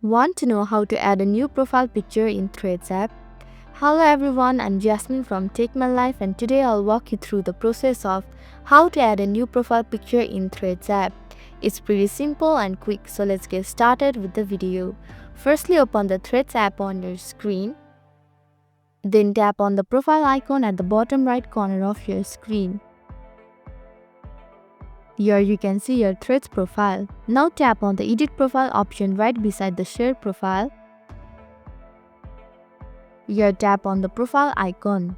Want to know how to add a new profile picture in Threads app? Hello everyone, I'm Jasmine from Take My Life and today I'll walk you through the process of how to add a new profile picture in Threads app. It's pretty simple and quick, so let's get started with the video. Firstly, open the Threads app on your screen. Then tap on the profile icon at the bottom right corner of your screen. Here you can see your Threads profile. Now tap on the Edit Profile option right beside the Share Profile. Here tap on the profile icon.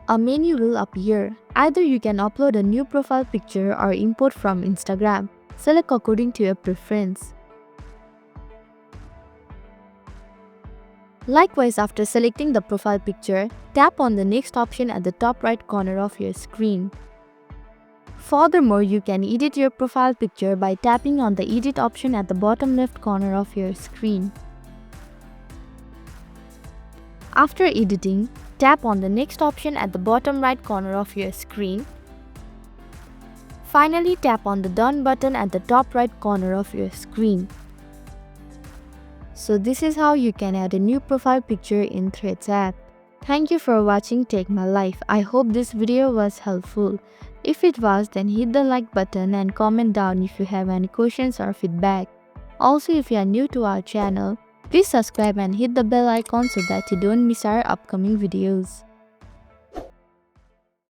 A menu will appear. Either you can upload a new profile picture or import from Instagram. Select according to your preference. Likewise, after selecting the profile picture, tap on the next option at the top right corner of your screen. Furthermore, you can edit your profile picture by tapping on the Edit option at the bottom left corner of your screen. After editing, tap on the next option at the bottom right corner of your screen. Finally, tap on the Done button at the top right corner of your screen. So this is how you can add a new profile picture in Threads app. Thank you for watching Take My Life. I hope this video was helpful. If it was, then hit the like button and comment down if you have any questions or feedback. Also, if you are new to our channel, please subscribe and hit the bell icon so that you don't miss our upcoming videos.